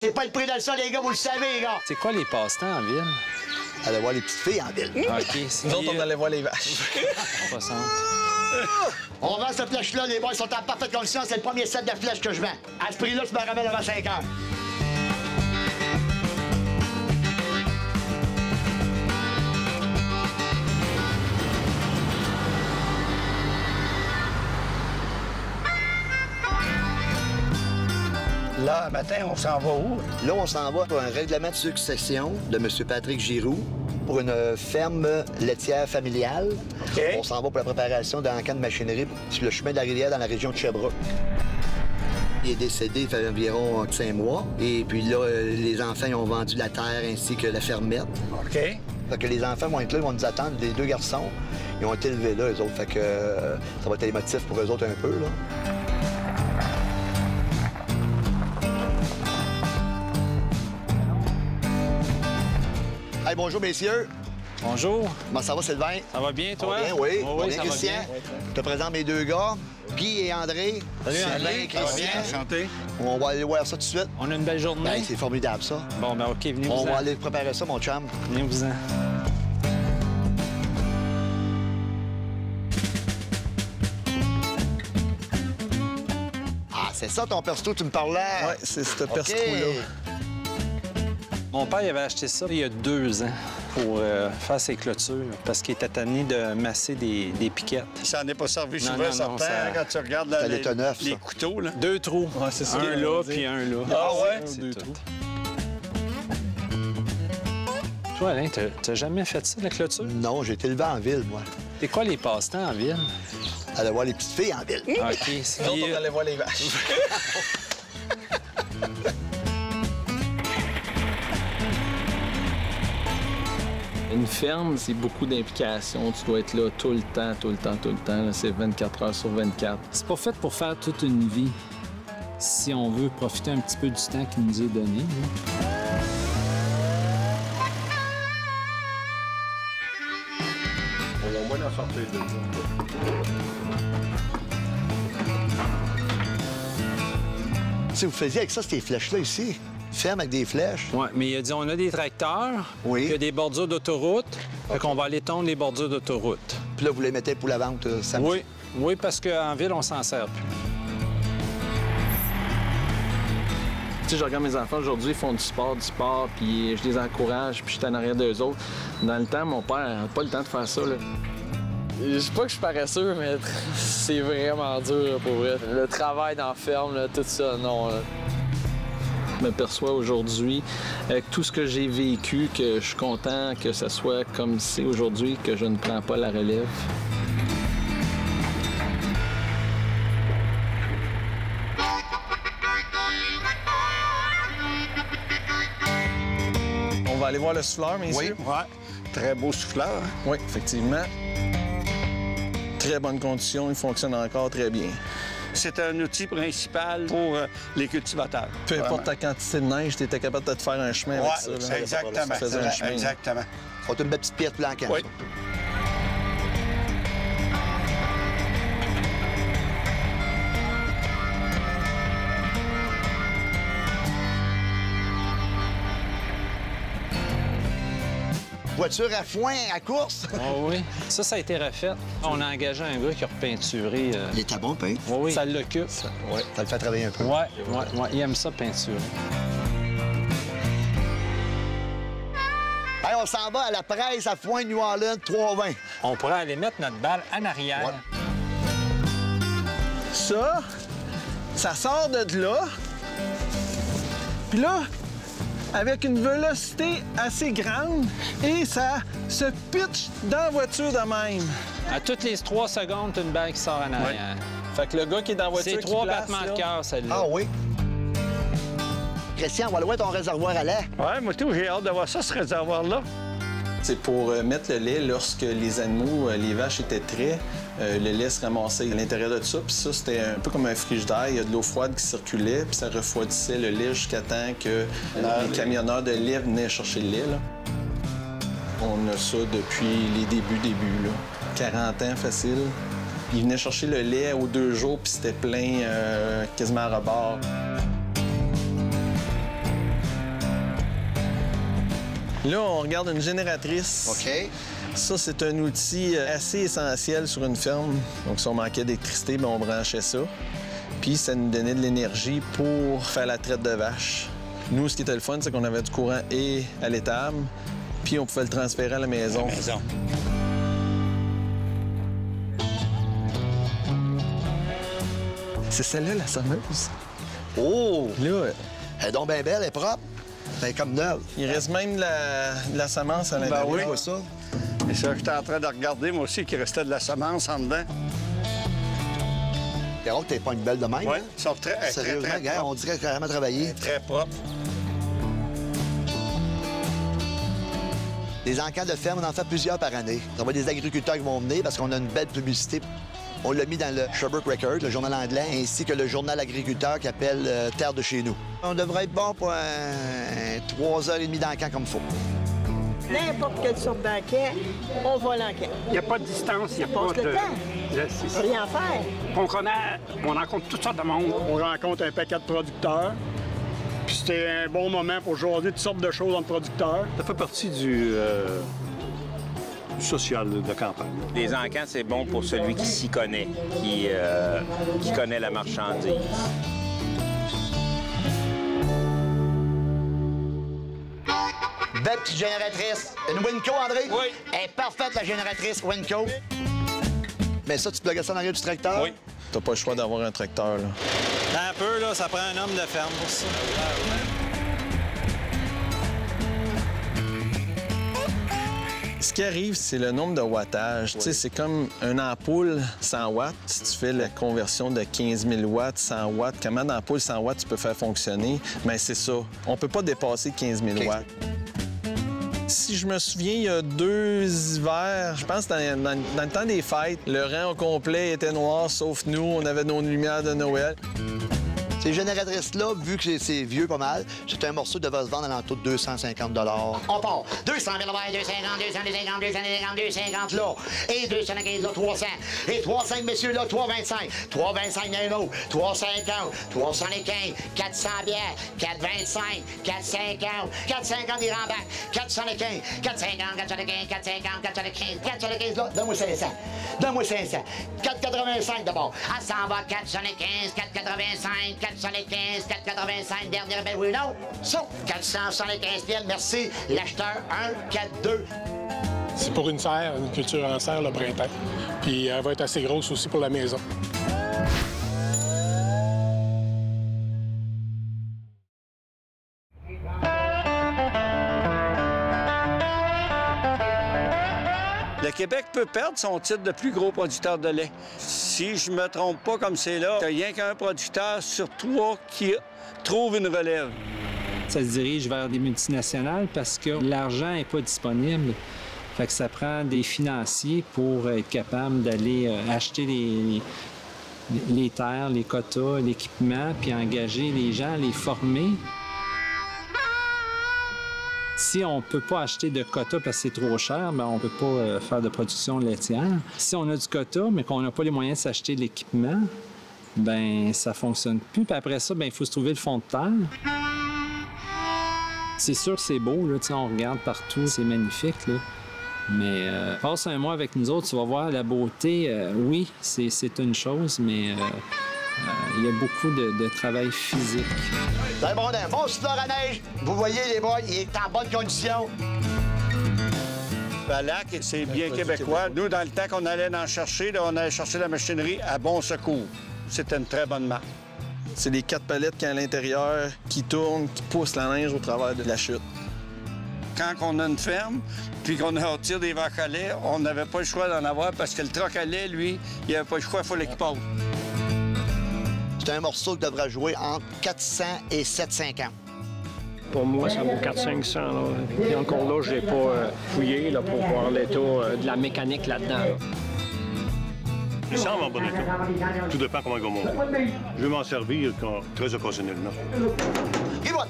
C'est pas le prix de ça, les gars, vous le savez, là. C'est quoi les passe-temps en ville? Aller voir les petites filles en ville. OK. Nous autres, on allait voir les vaches. 60. On vend cette flèche-là, les boys sont en parfaite condition. C'est le premier set de flèches que je vends. À ce prix-là, tu me ramènes avant 5 heures. Là, matin, on s'en va où? Là, on s'en va pour un règlement de succession de M. Patrick Giroux pour une ferme laitière familiale. OK. On s'en va pour la préparation d'un camp de machinerie sur le chemin de la rivière dans la région de Sherbrooke. Il est décédé il fait environ 5 mois. Et puis là, les enfants ils ont vendu la terre ainsi que la fermette. OK. Fait que les enfants vont être là, ils vont nous attendre. Les 2 garçons, ils ont été élevés là, eux autres. Fait que ça va être émotif pour eux autres un peu, là. Hey, bonjour, messieurs. Bonjour. Comment ça va, Sylvain? Ça va bien, toi? Bien, oui. Oh, oui, Bien, ça va Christian. bien. Je te présente mes 2 gars, Guy et André. Salut, Sylvain, André. Christian. Enchanté. On va aller voir ça tout de suite. On a une belle journée. Ben, c'est formidable, ça. Bon, ben OK, On venez-vous-en. va aller préparer ça, mon chum. Venez-vous-en. Ah, c'est ça ton persto, tu me parlais? Ouais, c'est ce OK. persto-là. Mon père il avait acheté ça il y a 2 ans pour faire ses clôtures parce qu'il était tanné de masser des piquettes. Ça n'est pas servi Non, souvent, non, sortant, ça- quand tu regardes Ça là, l'était neuf, ça. les couteaux. Là. 2 trous. Ouais, c'est ça. Un là, puis un là. Ah ouais? C'est 2 tout. trous. Toi, Alain, t'as jamais fait ça, la clôture? Non, j'ai été élevé en ville, moi. C'est quoi les passe-temps en ville? Aller voir les petites filles en ville. OK. Nous autres, on allait voir les vaches. Une ferme, c'est beaucoup d'implications. Tu dois être là tout le temps, tout le temps, tout le temps. C'est 24 heures sur 24. C'est pas fait pour faire toute une vie. Si on veut profiter un petit peu du temps qui nous est donné. On va au moins en sortir deux. Si vous faisiez avec ça, ces flèches-là ici, ferme avec des flèches. Oui, mais il a dit on a des tracteurs, Oui. il y a des bordures d'autoroute, fait qu'on va aller tondre les bordures d'autoroute. Puis là, vous les mettez pour la vente samedi. Oui, parce qu'en ville, on s'en sert plus. Tu sais, je regarde mes enfants aujourd'hui, ils font du sport, puis je les encourage, puis je suis en arrière d'eux autres. Dans le temps, mon père n'a pas le temps de faire ça, là. Je sais pas que je suis paresseux, mais c'est vraiment dur, là, pour vrai. Le travail dans la ferme, là, tout ça, non. Là. Je m'aperçois aujourd'hui, avec tout ce que j'ai vécu, que je suis content que ça soit comme c'est aujourd'hui, que je ne prends pas la relève. On va aller voir le souffleur, messieurs. Oui, ouais. Très beau souffleur. hein. Oui, effectivement. Très bonne condition, il fonctionne encore très bien. C'est un outil principal pour les cultivateurs. Peu importe ta quantité de neige, tu étais capable de te faire un chemin Oui, avec ça. là. exactement. Ça faisait un chemin. Exactement. Faut une belle petite pièce blanche. Oui. Voiture à foin, à course. Oh oui. Ça a été refait. On a engagé un gars qui a repeinturé. Il était bon, pain. Oui, ça l'occupe. Oui, ça le fait travailler un peu. Ouais. Il aime ça peinturer. Hey, on s'en va à la presse à foin New Orleans 320. On pourrait aller mettre notre balle en arrière. Ouais. Ça sort de là. Puis là, avec une vélocité assez grande, et ça se pitch dans la voiture de même. À toutes les 3 secondes, t'as une balle qui sort en arrière. Fait que le gars qui est dans la voiture C'est qui 3 place, battements de là, cœur, celle-là. Ah oui. Christian, on va aller voir ton réservoir à lait. Oui, moi, tout, j'ai hâte de voir ça, ce réservoir-là. C'est pour mettre le lait lorsque les animaux, les vaches étaient traits, le lait se ramassait à l'intérieur de ça. Puis ça, c'était un peu comme un frigidaire. Il y a de l'eau froide qui circulait, puis ça refroidissait le lait jusqu'à temps que les camionneurs de lait venaient chercher le lait. Là. On a ça depuis les débuts, là. 40 ans facile. Ils venaient chercher le lait aux 2 jours, puis c'était plein quasiment à rebord. Là, on regarde une génératrice. OK. Ça, c'est un outil assez essentiel sur une ferme. Donc, si on manquait d'électricité, bien, on branchait ça. Puis, ça nous donnait de l'énergie pour faire la traite de vaches. Nous, ce qui était le fun, c'est qu'on avait du courant et à l'étable, puis on pouvait le transférer à la maison. C'est celle-là, la semeuse. Oh! Là, Elle est donc bien belle, elle est propre. Elle est comme neuve. il reste même de la semence à l'intérieur. oui. Tu vois ça? Et ça, j'étais en train de regarder, moi aussi, qu'il restait de la semence en dedans. C'est rare que t'aies pas une belle de même. Oui, hein? ils sont très, Sérieusement, très gars, on dirait carrément travailler. Très propre. Les encans de ferme, on en fait plusieurs par année. On voit des agriculteurs qui vont venir parce qu'on a une belle publicité. On l'a mis dans le Sherbrooke Record, le journal anglais, ainsi que le journal agriculteur qui appelle Terre de chez nous. On devrait être bon pour 3h30 d'encan comme il faut. N'importe quelle sorte d'enquête, on va l'enquête. Il n'y a pas de distance, il n'y a On pas passe le de... temps. C'est ça. Rien à faire. On rencontre toutes sortes de monde. On rencontre un paquet de producteurs. Puis c'était un bon moment pour jaser toutes sortes de choses entre producteurs. Ça fait partie du social de campagne. Les encans, c'est bon pour celui qui s'y connaît, qui connaît la marchandise. Belle petite génératrice. Une Winco, André? Oui. Elle est parfaite, la génératrice Winco. Mais ça, tu plugues ça dans l'arrière du tracteur? Oui. T'as pas le choix d'avoir un tracteur, là. Un peu, là, ça prend un homme de ferme pour ça. Ce qui arrive, c'est le nombre de wattage. Tu sais, c'est comme une ampoule 100 watts. Si tu fais la conversion de 15 000 watts, 100 watts, comment d'ampoule 100 watts tu peux faire fonctionner? Bien, c'est ça. On peut pas dépasser 15 000 watts. Si je me souviens, il y a 2 hivers, je pense dans le temps des fêtes, le rang au complet était noir, sauf nous, on avait nos lumières de Noël. Ces génératrices-là, vu que c'est vieux pas mal, c'est un morceau qui devrait se vendre à l'entour de 250 $. On part. 200 000 là, 250, 250, 250, 250 là. Et 215 là, 300. Et 300 messieurs là, 325. 325 Nano, 350, 315, 400 bières, 425, 450, 450 des rembarques, 415, 450, 415, 450, 415, 415 là, donne-moi 500. Donne-moi 500. 485 d'abord. Ah, ça en va, 415, 485, 415, 485, dernière belle oui, non. Ça, 475 000, merci. L'acheteur, 1, 4, 2. C'est pour une serre, une culture en serre, le printemps. Puis elle va être assez grosse aussi pour la maison. Le Québec peut perdre son titre de plus gros producteur de lait. Si je me trompe pas comme c'est là, il n'y a rien qu'un producteur sur 3 qui trouve une relève. Ça se dirige vers des multinationales parce que l'argent n'est pas disponible. Fait que ça prend des financiers pour être capable d'aller acheter les terres, les quotas, l'équipement, puis engager les gens, les former. Si on ne peut pas acheter de quota parce que c'est trop cher, bien, on ne peut pas faire de production laitière. Si on a du quota, mais qu'on n'a pas les moyens de s'acheter de l'équipement, bien, ça ne fonctionne plus. Puis après ça, bien, il faut se trouver le fond de terre. C'est sûr que c'est beau, là, on regarde partout, c'est magnifique, là. Mais passe un mois avec nous autres, tu vas voir la beauté. Oui, c'est une chose, mais il y a beaucoup de travail physique. C'est bon, d'un bon souffleur à neige. Vous voyez, les boys, il est en bonne condition. Valac, c'est bien québécois. Nous, dans le temps qu'on allait en chercher, là, on allait chercher la machinerie à Bon Secours. C'était une très bonne marque. C'est les 4 palettes qui à l'intérieur, qui tournent, qui poussent la neige au travers de la chute. Quand on a une ferme, puis qu'on tire des vaches à lait, on n'avait pas le choix d'en avoir parce que le troc à lait, lui, il n'y avait pas le choix, il fallait qu'il passe. C'est un morceau qui devrait jouer entre 400 et 750. Pour moi, ça vaut 400-500. Et encore là, je n'ai pas fouillé là, pour voir l'état de la mécanique là-dedans. Il semble en bon état. Tout dépend comment il va monter. Je vais m'en servir très occasionnellement. Il va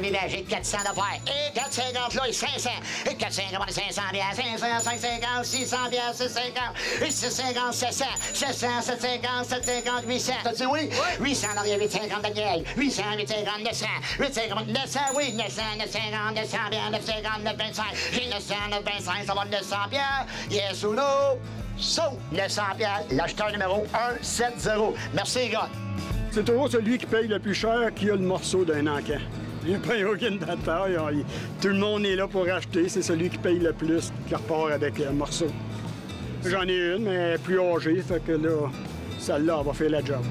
1000, j'ai 400 d'affaires. Et 450 là, et 500. Et 450, 500 bières, 500, 550, 600 bières, 650. Et 650, 700, 700, 750, 750, 800. T'as dit oui? 800 dans les 850 Daniel. 800, 850, 900. 850, 900, oui, 900, 950, 900 bières, 950, 925. J'ai 900, 925, ça va 900 bières. Yes ou no? So, 900 bières, l'acheteur numéro 170. Merci, les gars. C'est toujours celui qui paye le plus cher qui a le morceau d'un encan. Il n'y a pas aucune bataille. Tout le monde est là pour acheter. C'est celui qui paye le plus qui repart avec un morceau. J'en ai une, mais plus âgée, fait que là, celle-là, elle va faire la job.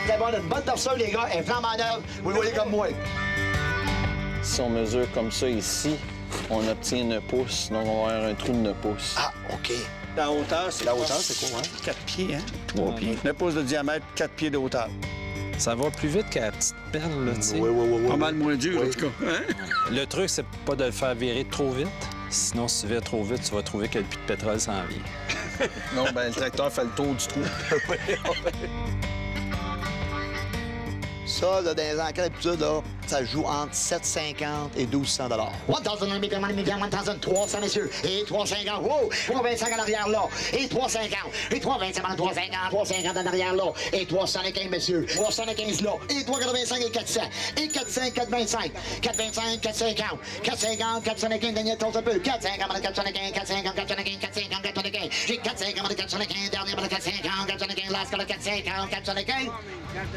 Vous allez avoir une bonne torseuse, les gars, elle flambe en neuve. Vous le voyez comme moi. Si on mesure comme ça ici, on obtient 9 pouces, donc on va avoir un trou de 9 pouces. Ah, OK. La hauteur, c'est La hauteur, c'est quoi, hein? 4 pieds, hein? 3 pieds. 9 pouces de diamètre, 4 pieds de hauteur. Ça va plus vite qu'à la petite perle, là, tu sais. Oui. Pas mal moins dur, en tout cas. Hein? Le truc, c'est pas de le faire virer trop vite. Sinon, si tu vires trop vite, tu vas trouver que le puits de pétrole s'en vient. Non, ben le tracteur fait le tour du trou. Ça, là, dans les encans d'habitude, là, ça joue entre 750 et 1200 $. 1300, messieurs. Et 350. Wow! 325 en arrière, là. Et 350. Et 325 en 350. 350 en arrière, là. Et 315, messieurs. 315, là. Et 385 et 400. Et 400, 425. 425, 450. 450, 415, Daniel, tourne un peu. 450, 415, 450, 415, 450, 415. J'ai 450, 415, dernier, 450, 415, last, 450, 415.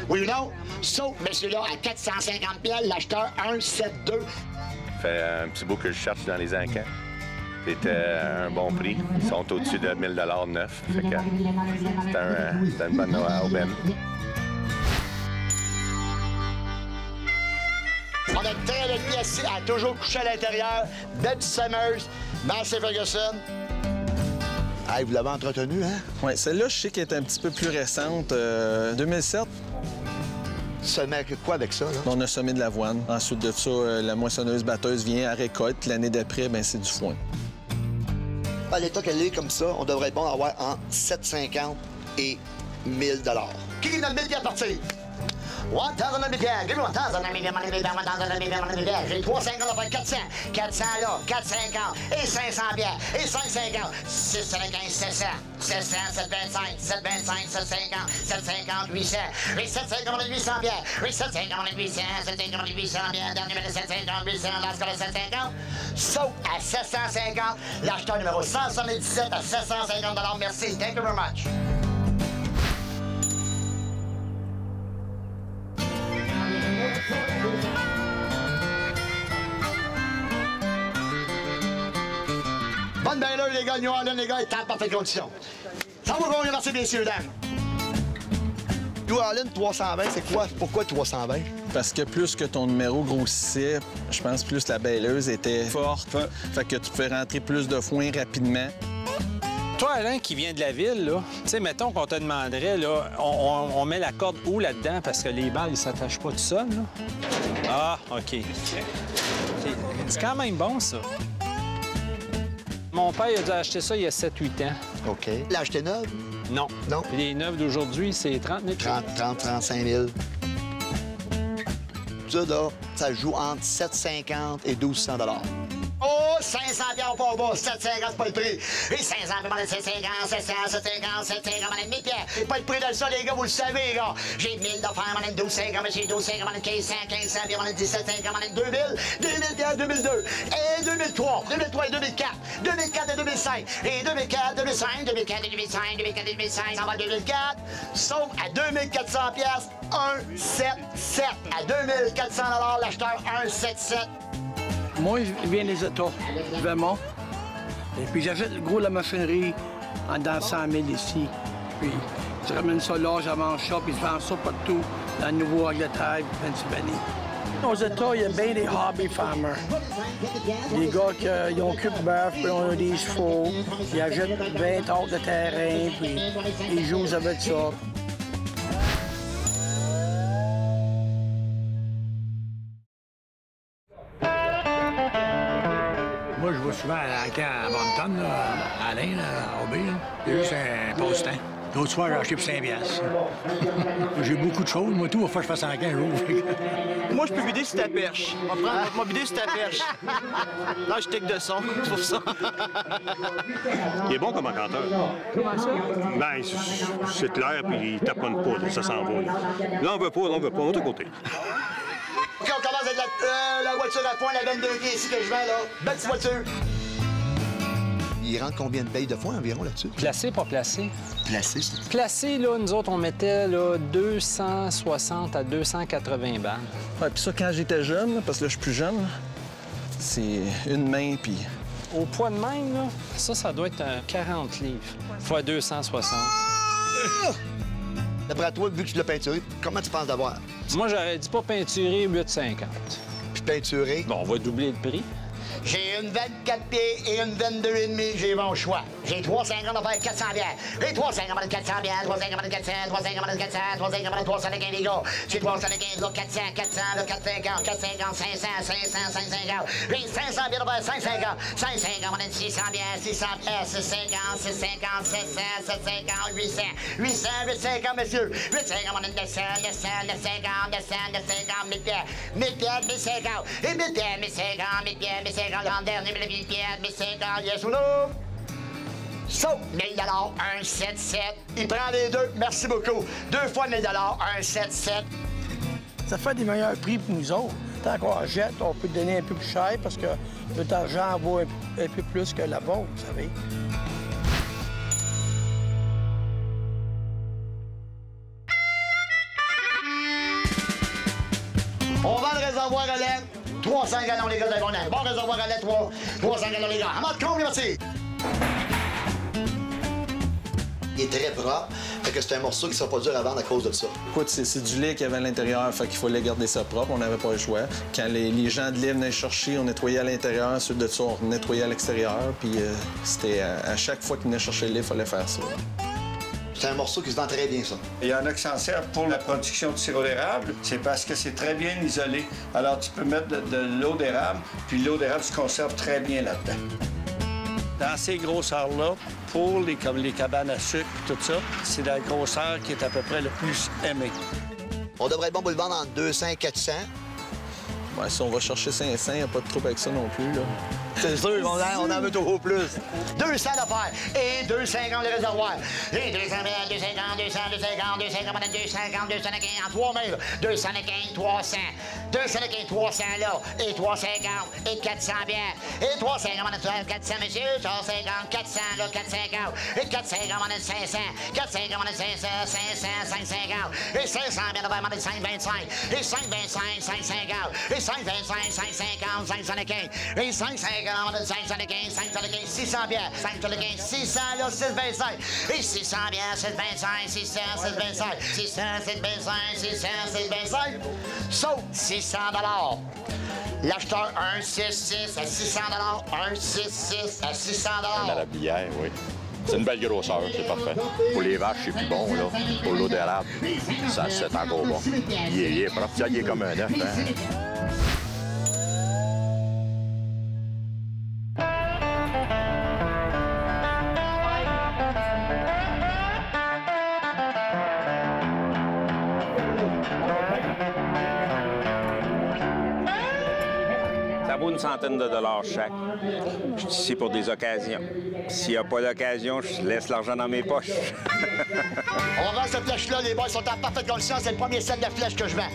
Oui ou non? So, messieurs-là, à 450 pièces, l'acheteur 172. Ça fait un petit bout que je cherche dans les encans. C'était un bon prix. Ils sont au-dessus de 1000 $ neufs. Fait que c'est une bonne aubaine. On a le terrain de pièce ici, a toujours couché à l'intérieur. Belle petite sameuse, Massey Ferguson. Hey, vous l'avez entretenu, hein? Oui, celle-là, je sais qu'elle est un petit peu plus récente. 2007. Semer quoi avec ça, là? On a semé de l'avoine. Ensuite de ça, la moissonneuse-batteuse vient à récolte. L'année d'après, ben c'est du foin. À l'état qu'elle est comme ça, on devrait bon avoir entre 750 et 1000 $. Qui donne 1000 pièces à partir? 1000 pièces. Give me 1000 pièces. J'ai 350 à faire 400. 400 là, 450. Et 500 pièces. Et 550. 615, 700. 700, 725, 725, 750, 750, 800. Et 750, 800 pièces. Et 750, 800, 750, 800 pièces. Dernier minute, 750, 800. Last call, 750. Sauf à 750. L'acheteur numéro 177 à 750 $. Merci. Thank you very much. Bonne belle heure, les gars. New Orleans, les gars, est en parfaite condition. Ça va qu'on merci, messieurs, dames. New Orleans 320, c'est quoi? Pourquoi 320? Parce que plus que ton numéro grossissait, je pense plus la belleuse était forte. Fait que tu pouvais rentrer plus de foin rapidement. Toi, Alain, qui vient de la ville, là, tu sais, mettons qu'on te demanderait, là, on met la corde où là-dedans? Parce que les balles, ils s'attachent pas tout seuls, là. Ah, OK. C'est quand même bon, ça. Mon père, il a dû acheter ça il y a 7-8 ans. OK. L'a acheté neuve? Non. Non? Puis les neuves d'aujourd'hui, c'est 30 000. 35 000. Ça, là, ça joue entre 750 et 1200 $. Oh, 500 piastres pas au bas, 750, c'est pas le prix. Et 500, puis 750, 700, 750, 750, 1000 piastres. C'est pas le prix de ça, les gars, vous le savez, les gars. J'ai 1000 d'affaires, 1250, j'ai 1250, 1500, 1500, puis 1750, 2000, 2000 piastres, 2002. Et 2003, 2003 et 2004, 2004 et 2005. Et 2004, 2005, 2004 et 2005, 2004 et 2005, ça va à 2004. Sauf à 2400 piastres, 177. À 2400 $, l'acheteur 177. Moi, je viens des États, du Vermont. Et puis j'achète le gros de la machinerie dans 100 000 ici. Puis je ramène ça là, j'avance ça, puis je vends ça partout dans le Nouveau-Angleterre, Pennsylvanie. Aux États, il y a bien des hobby farmers. Des gars qui ont cul de bœuf, puis ils ont des chevaux, ils achètent 20 acres de terrain, puis ils jouent avec ça. souvent à l'encan à Moncton, là, à Alain, là, à Aubé. Et juste un passe-temps. L'autre soir, j'ai acheté pour 5 piastres. J'ai beaucoup de choses. Moi, tout, il va falloir que je fasse un jour. Moi, je peux vider sur ta perche. On va prendre vider sur ta perche. Là, je tic de son, c'est pour ça. Il est bon comme encanteur. Comment ça? Ben, c'est clair, puis il taponne pas, là, ça s'en va. Là, on veut pas, on va de côté. OK, on commence avec la voiture à foin, la 22 pieds ici que je vends, là. Belle petite voiture. Il rentre combien de pailles de foin environ là-dessus? Placé, pas placé? Placé, ça. Placé, là, nous autres, on mettait là, 260 à 280 balles. Ouais, puis ça, quand j'étais jeune, parce que là, je suis plus jeune, c'est une main, puis... Au poids de même, là, ça doit être 40 livres, fois 260. D'après toi, vu que tu l'as peinturé, comment tu penses d'avoir? Moi, j'aurais dit pas peinturé, 8,50. Puis peinturé? Bon, on va doubler le prix. J'ai une 24 pieds et une 22,5, j'ai mon choix. J'ai 3,50 à faire 400 bières. J'ai 3,50 à 400 bières, 3,50 à 400, 3,50 à 400, 3,50 à 315 les gars. J'ai 315, là, 400, 400, là, 450, 450, 500, 500, 550. J'ai 500 bières à faire 550, 550 à 600 bières, 600 bières, 650, 650, 700, 750, 800, 800, 850, monsieur. 850 à 900, 900, 950, 900, 950, 1000 pières, 1000 pières, 1050. Et 1000 pières, 1050, 1000 pières, 1050. L'an dernier, 1000 pièces, 1050, yes ou no? So, 1000 177. Il prend les deux, merci beaucoup. 2 fois 1000 177. Ça fait des meilleurs prix pour nous autres. Tant qu'on achète, on peut donner un peu plus cher parce que notre argent vaut un peu plus que la vôtre, vous savez. On vend le réservoir à lait. 300 gallons, les gars, de Gondel. Bon réservoir à lait, 300 gallons, les gars. En mode combien, merci? Il est très propre, fait que c'est un morceau qui sera pas dur à vendre à cause de ça. Écoute, c'est du lait qu'il y avait à l'intérieur, fait qu'il fallait garder ça propre, on n'avait pas le choix. Quand les gens de lait venaient chercher, on nettoyait à l'intérieur, ensuite de ça, on nettoyait à l'extérieur, puis c'était à chaque fois qu'ils venaient chercher le lait, il fallait faire ça. C'est un morceau qui se vend très bien, ça. Il y en a qui s'en servent pour la production de sirop d'érable. C'est parce que c'est très bien isolé. Alors, tu peux mettre de l'eau d'érable, puis l'eau d'érable se conserve très bien là-dedans. Dans ces grosseurs-là, pour comme les cabanes à sucre et tout ça, c'est la grosseur qui est à peu près le plus aimée. On devrait être bon pour le vendre entre 200 et 400. Ouais, si on va chercher 500, il n'y a pas de trouble avec ça non plus, là. C'est sûr, on en veut toujours plus. 200 d'affaires et 250 le réservoir. Et 200 250, 200, 250, 250, 250, 250 en 3 mains. 250, 300. 250, 300 là. Et 350 et 400 bien. Et 350, 400, monsieur. 350, 400 là, 450. Et 450, 500. 450, 500, 500, 550. Et 500 bien, on va demander 525. Et 525, 550. Et 525, 550, 575. Et 550. 575, 575, 600 bières, 575, 600, là, 625. Et 600 bières, 625, 600, 625, 600, 625, 600, 625. Sauf 600 L'acheteur 166 à 600 166 à 600 Dans la bière, oui. C'est une belle grosseur, c'est parfait. Pour les vaches, c'est plus bon, là. Pour l'eau d'érable, ça c'est encore bon. Il est propre, il est comme un œuf, hein. Ça vaut une centaine de dollars chaque. Je suis ici pour des occasions. S'il n'y a pas d'occasion, je laisse l'argent dans mes poches. On vend cette flèche-là, les boys sont en parfaite condition. C'est le premier set de flèche que je vends.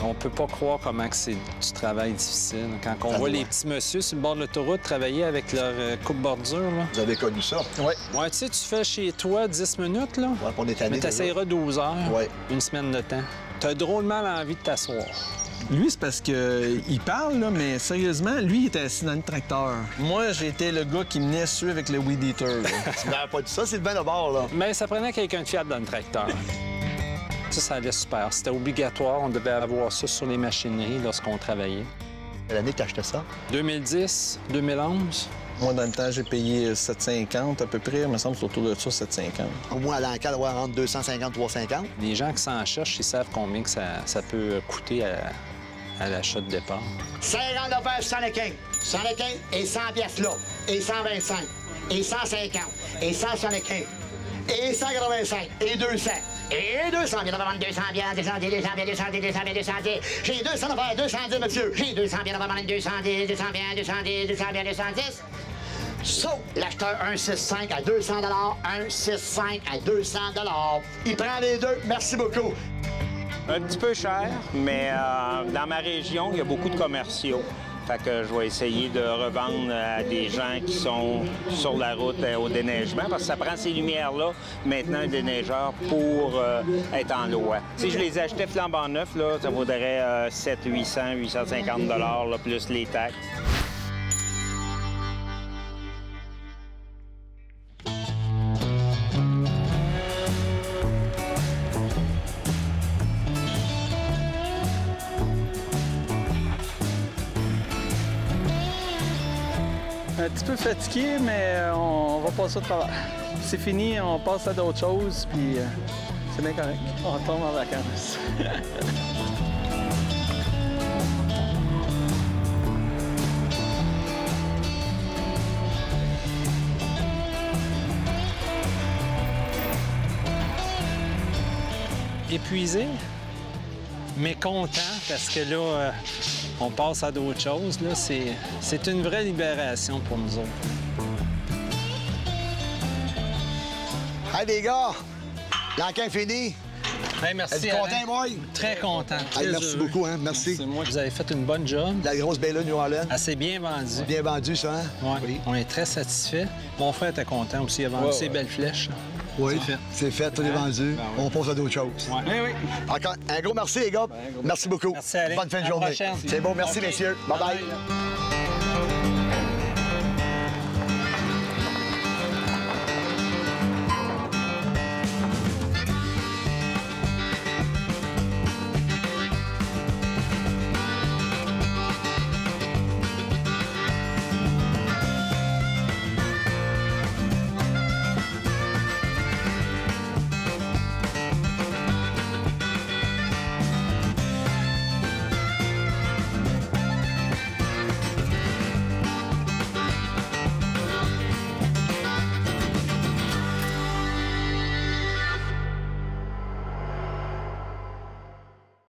On peut pas croire comment c'est du travail difficile. Quand on voit les petits messieurs sur le bord de l'autoroute travailler avec leur coupe-bordure, là. Vous avez connu ça? Oui. Ouais, tu sais, tu fais chez toi 10 minutes, là. Ouais, on est tanné, mais t'essayeras 12 heures. Ouais. Une semaine de temps. T'as drôlement l'envie de t'asseoir. Lui, c'est parce qu'il parle, là, mais sérieusement, lui, il était assis dans le tracteur. Moi, j'étais le gars qui menait ceux avec le weed eater. Tu n'avais pas dit ça, c'est le bien de bord, là. Mais ça prenait quelqu'un de fiable dans le tracteur. Ça allait super. C'était obligatoire. On devait avoir ça sur les machineries lorsqu'on travaillait. Quelle année t'as acheté ça? 2010, 2011. Moi, dans le temps, j'ai payé 750 à peu près. Il me semble que c'est autour de ça, 750. Au moins, à l'encadre, avoir entre 250 et 350. Les gens qui s'en cherchent, ils savent combien que ça peut coûter à l'achat de départ. 50 d'affaires, 75. 115 et 100 pièces là. Et 125. Et 150. Et 175. Et 185. Et 200. Et 200, bien d'avoir 200 bien, 210, 200 bien, 210, 200 bien, 210. J'ai 200 à faire, 210, monsieur. J'ai 200 bien d'avoir 210, 200 bien, 210, 200 bien, 210. So, l'acheteur 165 à 200 165 à 200 Il prend les deux. Merci beaucoup. Un petit peu cher, mais dans ma région, il y a beaucoup de commerciaux. Fait que je vais essayer de revendre à des gens qui sont sur la route au déneigement, parce que ça prend ces lumières-là, maintenant, un déneigeur, pour être en loi. Si je les achetais flambant neufs, là, ça vaudrait 700, 800, 850 $, là, plus les taxes. Un petit peu fatigué, mais on va passer au travers. C'est fini, on passe à d'autres choses, puis c'est bien correct. On retourne en vacances. Épuisé, mais content parce que là, on passe à d'autres choses. Là, c'est une vraie libération pour nous autres. Hey les gars, l'enquête est fini. Hey, merci. Êtes-vous content, moi? Très content. Très merci heureux. beaucoup, hein? Merci. C'est moi. Vous avez fait une bonne job. La grosse Bella New Orleans. Assez bien vendu. Bien vendu, ça, hein? Ouais. Oui. On est très satisfait. Mon frère était content aussi. Il a vendu ses belles flèches. Oui, C'est fait. c'est fait, tout est vendu. Ben oui. On passe à d'autres choses. Ouais. Oui, oui. Encore un gros merci, les gars. Merci beaucoup. Merci, Alain. Bonne fin de À la journée. prochaine. C'est bon, merci, OK. messieurs. Bye-bye. Bye-bye.